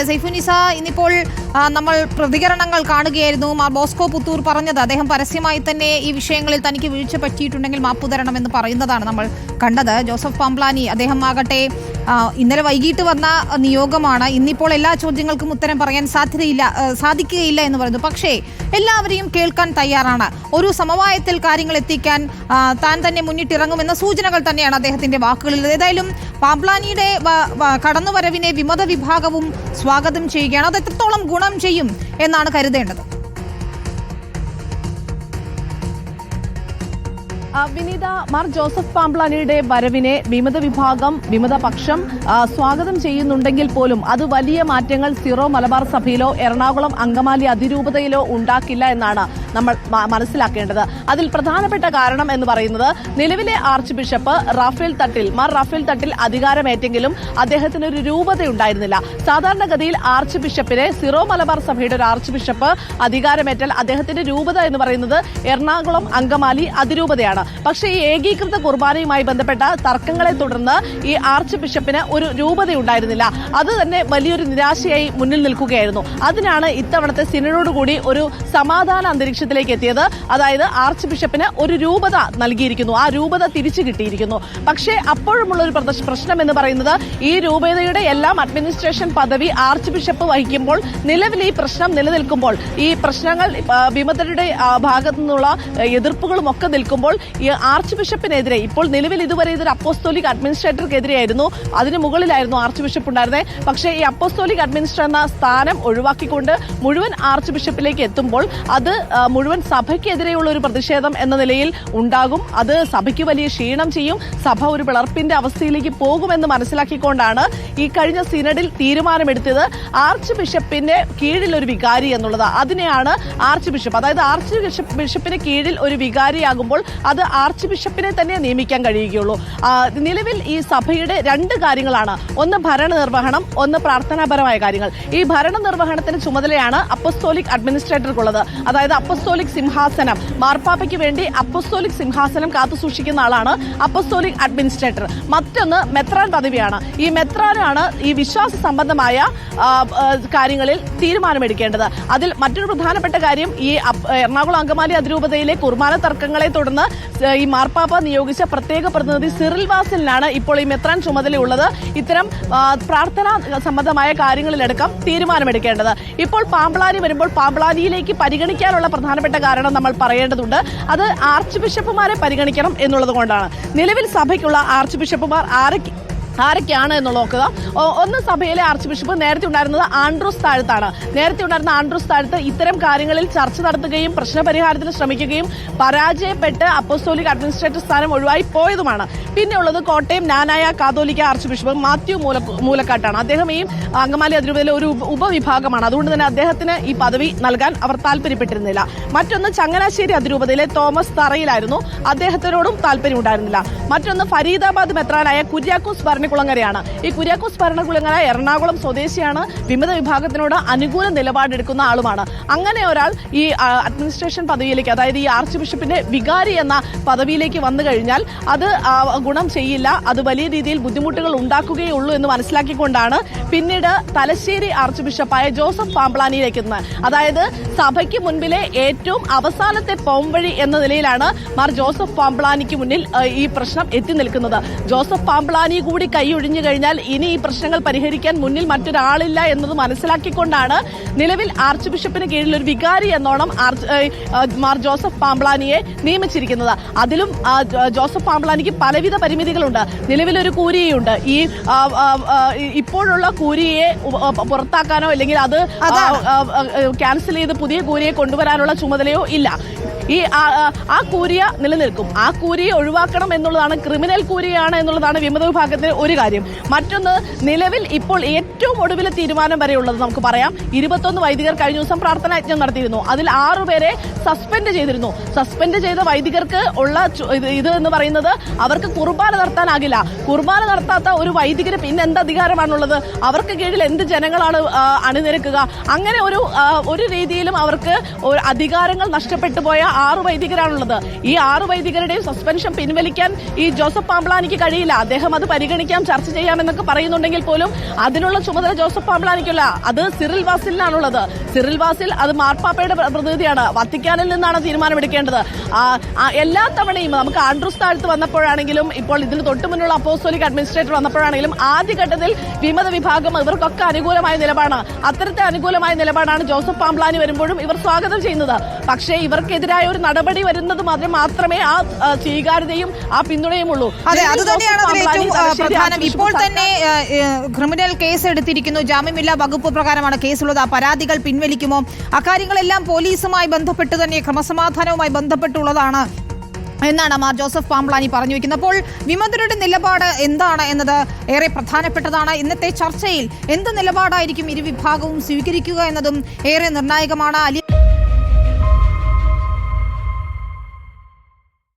സൈഫുനിസ, ഇന്നിപ്പോൾ നമ്മൾ പ്രതികരണങ്ങൾ കാണുകയായിരുന്നു. മാർ ബോസ്കോ പുത്തൂർ പറഞ്ഞത് അദ്ദേഹം പരസ്യമായി തന്നെ ഈ വിഷയങ്ങളിൽ തനിക്ക് വീഴ്ച പറ്റിയിട്ടുണ്ടെങ്കിൽ മാപ്പു തരണമെന്ന് പറയുന്നതാണ് നമ്മൾ കണ്ടത്. ജോസഫ് പാംപ്ലാനി അദ്ദേഹം ആകട്ടെ ഇന്നലെ വൈകിട്ട് വന്ന നിയോഗമാണ്. ഇന്നിപ്പോൾ എല്ലാ ചോദ്യങ്ങൾക്കും ഉത്തരം പറയാൻ സാധിക്കുകയില്ല എന്ന് പറയുന്നു. പക്ഷേ എല്ലാവരെയും കേൾക്കാൻ തയ്യാറാണ്. ഒരു സമവായത്തിൽ കാര്യങ്ങൾ എത്തിക്കാൻ താൻ തന്നെ മുന്നിട്ടിറങ്ങുമെന്ന സൂചനകൾ തന്നെയാണ് അദ്ദേഹത്തിന്റെ വാക്കുകളിൽ. ഏതായാലും പാംപ്ലാനിയുടെ കടന്നുവരവിനെ വിമത വിഭാഗവും സ്വാഗതം ചെയ്യുകയാണ്. അത് എത്രത്തോളം ഗുണം ചെയ്യും എന്നാണ് കരുതേണ്ടത്. വിനീത, മാർ ജോസഫ് പാംപ്ലാനിയുടെ വരവിനെ വിമത പക്ഷം സ്വാഗതം ചെയ്യുന്നുണ്ടെങ്കിൽ പോലും അത് വലിയ മാറ്റങ്ങൾ സീറോ മലബാർ സഭയിലോ എറണാകുളം അങ്കമാലി അതിരൂപതയിലോ ഉണ്ടാക്കില്ല എന്നാണ് നമ്മൾ മനസ്സിലാക്കേണ്ടത്. അതിൽ പ്രധാനപ്പെട്ട കാരണം എന്ന് പറയുന്നത് നിലവിലെ ആർച്ച് ബിഷപ്പ് മാർ റാഫേൽ തട്ടിൽ അധികാരമേറ്റെങ്കിലും അദ്ദേഹത്തിന് ഒരു രൂപതയുണ്ടായിരുന്നില്ല. സാധാരണഗതിയിൽ ആർച്ച് ബിഷപ്പിനെ സീറോ മലബാർ സഭയുടെ ഒരു ആർച്ച് ബിഷപ്പ് അധികാരമേറ്റാൽ അദ്ദേഹത്തിന്റെ രൂപത എന്ന് പറയുന്നത് എറണാകുളം അങ്കമാലി അതിരൂപതയാണ്. പക്ഷേ ഈ ഏകീകൃത കുർബാനയുമായി ബന്ധപ്പെട്ട തർക്കങ്ങളെ തുടർന്ന് ഈ ആർച്ച് ബിഷപ്പിന് ഒരു രൂപതയുണ്ടായിരുന്നില്ല. അത് തന്നെ വലിയൊരു നിരാശയായി മുന്നിൽ നിൽക്കുകയായിരുന്നു. അതിനാണ് ഇത്തവണത്തെ സിനഡോടുകൂടി ഒരു സമാധാന അന്തരീക്ഷത്തിലേക്ക് എത്തിയത്. അതായത് ആർച്ച് ബിഷപ്പിന് ഒരു രൂപത നൽകിയിരിക്കുന്നു, ആ രൂപത തിരിച്ചു കിട്ടിയിരിക്കുന്നു. പക്ഷേ അപ്പോഴുമുള്ള ഒരു പ്രശ്നം എന്ന് പറയുന്നത് ഈ രൂപതയുടെ എല്ലാം അഡ്മിനിസ്ട്രേഷൻ പദവി ആർച്ച് ബിഷപ്പ് വഹിക്കുമ്പോൾ നിലവിൽ ഈ പ്രശ്നം നിലനിൽക്കുമ്പോൾ ഈ പ്രശ്നങ്ങൾ വിമതരുടെ ഭാഗത്തു നിന്നുള്ള എതിർപ്പുകളും ഒക്കെ നിൽക്കുമ്പോൾ ഈ ആർച്ച് ബിഷപ്പിനെതിരെ ഇപ്പോൾ നിലവിൽ ഇതുവരെ ഇതൊരു അപ്പോസ്തോലിക് അഡ്മിനിസ്ട്രേറ്റർക്കെതിരെയായിരുന്നു, അതിന് മുകളിലായിരുന്നു ആർച്ച് ബിഷപ്പ് ഉണ്ടായിരുന്നത്. പക്ഷേ ഈ അപ്പോസ്തോലിക് അഡ്മിനിസ്ട്രേറ്റർ എന്ന സ്ഥാനം ഒഴിവാക്കിക്കൊണ്ട് മുഴുവൻ ആർച്ച് ബിഷപ്പിലേക്ക് എത്തുമ്പോൾ അത് മുഴുവൻ സഭയ്ക്കെതിരെയുള്ള ഒരു പ്രതിഷേധം എന്ന നിലയിൽ ഉണ്ടാകും. അത് സഭയ്ക്ക് വലിയ ക്ഷീണം ചെയ്യും. സഭ ഒരു പിളർപ്പിന്റെ അവസ്ഥയിലേക്ക് പോകുമെന്ന് മനസ്സിലാക്കിക്കൊണ്ടാണ് ഈ കഴിഞ്ഞ സിനഡിൽ തീരുമാനമെടുത്തത് ആർച്ച് ബിഷപ്പിന്റെ കീഴിൽ ഒരു വികാരി എന്നുള്ളത്. അതിനെയാണ് ആർച്ച് ബിഷപ്പ്, അതായത് ആർച്ച് ബിഷപ്പിന് കീഴിൽ ഒരു വികാരിയാകുമ്പോൾ അത് ആർച്ച് ബിഷപ്പിനെ തന്നെ നിയമിക്കാൻ കഴിയുകയുള്ളൂ. നിലവിൽ ഈ സഭയുടെ രണ്ട് കാര്യങ്ങളാണ്, ഒന്ന് ഭരണനിർവഹണം, ഒന്ന് പ്രാർത്ഥനാപരമായ കാര്യങ്ങൾ. ഈ ഭരണനിർവഹണത്തിന് ചുമതലയാണ് അപ്പസ്തോലിക് അഡ്മിനിസ്ട്രേറ്റർക്കുള്ളത്. അതായത് അപ്പസ്തോലിക് സിംഹാസനം, മാർപ്പാപ്പയ്ക്ക് വേണ്ടി അപ്പസ്തോലിക് സിംഹാസനം കാത്തുസൂക്ഷിക്കുന്ന ആളാണ് അപ്പസ്തോലിക് അഡ്മിനിസ്ട്രേറ്റർ. മറ്റൊന്ന് മെത്രാൻ പദവിയാണ്. ഈ മെത്രാനാണ് ഈ വിശ്വാസ സംബന്ധമായ കാര്യങ്ങളിൽ തീരുമാനമെടുക്കേണ്ടത്. അതിൽ മറ്റൊരു പ്രധാനപ്പെട്ട കാര്യം, ഈ എറണാകുളം അങ്കമാലി അതിരൂപതയിലെ കുർബാന തർക്കങ്ങളെ തുടർന്ന് ഈ മാർപ്പാപ്പ നിയോഗിച്ച പ്രത്യേക പ്രതിനിധി സിറിൽ വാസിലിനാണ് ഇപ്പോൾ ഈ മെത്രാൻ ചുമതലയുള്ളത്. ഇത്തരം പ്രാർത്ഥനാ സംബന്ധമായ കാര്യങ്ങളിലടക്കം തീരുമാനമെടുക്കേണ്ടത്. ഇപ്പോൾ പാംപ്ലാനി വരുമ്പോൾ പാംപ്ലാനിയിലേക്ക് പരിഗണിക്കാനുള്ള പ്രധാനപ്പെട്ട കാരണം നമ്മൾ പറയേണ്ടതുണ്ട്. അത് ആർച്ച് ബിഷപ്പുമാരെ പരിഗണിക്കണം എന്നുള്ളത് കൊണ്ടാണ്. നിലവിൽ സഭയ്ക്കുള്ള ആർച്ച് ബിഷപ്പുമാർ ആരൊക്കെയാണ് എന്ന് നോക്കുക. ഒന്ന് സഭയിലെ ആർച്ച് ബിഷപ്പ് നേരത്തെ ഉണ്ടായിരുന്നത് ആൻഡ്രൂസ് താഴത്താണ്. നേരത്തെ ഉണ്ടായിരുന്ന ആൻഡ്രൂസ് താഴത്ത് ഇത്തരം കാര്യങ്ങളിൽ ചർച്ച നടത്തുകയും പ്രശ്നപരിഹാരത്തിന് ശ്രമിക്കുകയും പരാജയപ്പെട്ട് അപ്പോസ്തോലിക് അഡ്മിനിസ്ട്രേറ്റർ സ്ഥാനം ഒഴിവായി പോയതുമാണ്. പിന്നെ ഉള്ളത് കോട്ടയം നാനായ കാതോലിക്ക ആർച്ച് ബിഷപ്പ് മാത്യു മൂലക്കാട്ടാണ്. അദ്ദേഹം ഈ അങ്കമാലി അതിരൂപതയിലെ ഒരു ഉപവിഭാഗമാണ്. അതുകൊണ്ട് തന്നെ അദ്ദേഹത്തിന് ഈ പദവി നൽകാൻ അവർ താല്പര്യപ്പെട്ടിരുന്നില്ല. മറ്റൊന്ന് ചങ്ങനാശ്ശേരി അതിരൂപതയിലെ തോമസ് തറയിലായിരുന്നു. അദ്ദേഹത്തിനോടും താല്പര്യം ഉണ്ടായിരുന്നില്ല. മറ്റൊന്ന് ഫരീദാബാദ് മെത്രാനായ കുര്യാക്കോസ് ഭരണകുളങ്ങരയാണ്. ഈ കുര്യാക്കോസ് ഭരണകുളങ്ങര എറണാകുളം സ്വദേശിയാണ്. വിമത വിഭാഗത്തിനോട് അനുകൂല നിലപാടെടുക്കുന്ന ആളുമാണ്. അങ്ങനെ ഒരാൾ ഈ അഡ്മിനിസ്ട്രേഷൻ പദവിയിലേക്ക്, അതായത് ഈ ആർച്ച് ബിഷപ്പിന്റെ വികാരി എന്ന പദവിയിലേക്ക് വന്നു കഴിഞ്ഞാൽ അത് ഗുണം ചെയ്യില്ല, അത് വലിയ രീതിയിൽ ബുദ്ധിമുട്ടുകൾ ഉണ്ടാക്കുകയുള്ളൂ എന്ന് മനസ്സിലാക്കിക്കൊണ്ടാണ് പിന്നീട് തലശ്ശേരി ആർച്ച് ബിഷപ്പായ ജോസഫ് പാംപ്ലാനിയിലേക്ക് എത്തുന്നത്. അതായത് സഭയ്ക്ക് മുൻപിലെ ഏറ്റവും അവസാനത്തെ പോംവഴി എന്ന നിലയിലാണ് മാർ ജോസഫ് പാംപ്ലാനിക്ക് മുന്നിൽ ഈ പ്രശ്നം എത്തി നിൽക്കുന്നത്. ജോസഫ് പാംപ്ലാനി കൂടി കൈയൊഴിഞ്ഞു കഴിഞ്ഞാൽ ഇനി ഈ പ്രശ്നങ്ങൾ പരിഹരിക്കാൻ മുന്നിൽ മറ്റൊരാളില്ല എന്നത് മനസ്സിലാക്കിക്കൊണ്ടാണ് നിലവിൽ ആർച്ച് ബിഷപ്പിന് കീഴിൽ ഒരു വികാരി എന്നോണം മാർ ജോസഫ് പാംപ്ലാനിയെ നിയമിച്ചിരിക്കുന്നത്. അതിലും ജോസഫ് പാംപ്ലാനിക്ക് പലവിധ പരിമിതികളുണ്ട്. നിലവിലൊരു കൂരിയുണ്ട്. ഈ ഇപ്പോഴുള്ള കൂരിയെ പുറത്താക്കാനോ അല്ലെങ്കിൽ അത് ക്യാൻസൽ ചെയ്ത് പുതിയ കൂരിയെ കൊണ്ടുവരാനുള്ള ചുമതലയോ ഇല്ല. ഈ ആ കൂരിയ നിലനിൽക്കും. ആ കൂരിയെ ഒഴിവാക്കണം എന്നുള്ളതാണ്, ക്രിമിനൽ കൂരിയാണ് എന്നുള്ളതാണ് വിമത വിഭാഗത്തിന്റെ ഒരു കാര്യം. മറ്റൊന്ന്, നിലവിൽ ഇപ്പോൾ ഏറ്റവും ഒടുവിലെ തീരുമാനം വരെയുള്ളത് നമുക്ക് പറയാം. 21 വൈദികർ കഴിഞ്ഞ ദിവസം പ്രാർത്ഥനായജ്ഞം നടത്തിയിരുന്നു. അതിൽ 6 പേരെ സസ്പെൻഡ് ചെയ്തിരുന്നു. സസ്പെൻഡ് ചെയ്ത വൈദികർക്ക് ഉള്ള ഇത് എന്ന് പറയുന്നത് അവർക്ക് കുർബാന നടത്താനാകില്ല. കുർബാന നടത്താത്ത ഒരു വൈദികര് പിന്നെ എന്ത് അധികാരമാണുള്ളത്? അവർക്ക് കീഴിൽ എന്ത് ജനങ്ങളാണ് അണിനിരക്കുക? അങ്ങനെ ഒരു രീതിയിലും അവർക്ക് അധികാരങ്ങൾ നഷ്ടപ്പെട്ടു പോയ 6 വൈദികരാണുള്ളത്. ഈ 6 വൈദികരുടെയും സസ്പെൻഷൻ പിൻവലിക്കാൻ ഈ ജോസഫ് പാംപ്ലാനിക്ക് കഴിയില്ല. അദ്ദേഹം അത് പരിഗണിക്കാൻ ചർച്ച ചെയ്യാം എന്നൊക്കെ പറയുന്നുണ്ടെങ്കിൽ പോലും അതിനുള്ള ചുമതല ജോസഫ് പാംബ്ലാനിക്കല്ല, അത് സിറിൽ വാസിലിനാണുള്ളത്. സിറിൽ വാസിൽ അത് മാർപ്പാപ്പയുടെ പ്രതിനിധിയാണ്, വത്തിക്കാനിൽ നിന്നാണ് തീരുമാനമെടുക്കേണ്ടത്. എല്ലാ തവണയും നമുക്ക് ആൻഡ്രൂസ് താഴത്ത് വന്നപ്പോഴാണെങ്കിലും ഇപ്പോൾ ഇതിന് തൊട്ടുമുന്നുള്ള അപ്പോസ്തോലിക് അഡ്മിനിസ്ട്രേറ്റർ വന്നപ്പോഴാണെങ്കിലും ആദ്യഘട്ടത്തിൽ വിമത വിഭാഗം ഇവർക്കൊക്കെ അനുകൂലമായ നിലപാടാണ്. അത്തരത്തെ അനുകൂലമായ നിലപാടാണ് ജോസഫ് പാംബ്ലാനി വരുമ്പോഴും ഇവർ സ്വാഗതം ചെയ്യുന്നത്. പക്ഷേ ഇവർക്കെതിരായ ഒരു നടപടി വരുന്നത് മാത്രമേ ആ സ്വീകാര്യതയും ആ പിന്തുണയും ഉള്ളൂ. അതെ, അത് തന്നെയാണ് അതിൽ ഏറ്റവും പ്രധാനം. ഇപ്പോൾ തന്നെ ക്രിമിനൽ കേസ് എടുത്തിരിക്കുന്നു, ജാമ്യമില്ലാ വകുപ്പ് പ്രകാരമാണ് കേസുള്ളത്. ആ പരാതികൾ പിൻവലിക്കുമോ? അക്കാര്യങ്ങളെല്ലാം പോലീസുമായി ബന്ധപ്പെട്ട് തന്നെ ക്രമസമാധാനവുമായി ബന്ധപ്പെട്ടുള്ളതാണ് എന്നാണ് മാർ ജോസഫ് പാംബ്ലാനി പറഞ്ഞു വയ്ക്കുന്നത്. അപ്പോൾ വിമതരുടെ നിലപാട് എന്താണ് എന്നത് ഏറെ പ്രധാനപ്പെട്ടതാണ്. ഇന്നത്തെ ചർച്ചയിൽ എന്ത് നിലപാടായിരിക്കും ഇരുവിഭാഗവും സ്വീകരിക്കുക എന്നതും ഏറെ നിർണായകമാണ്.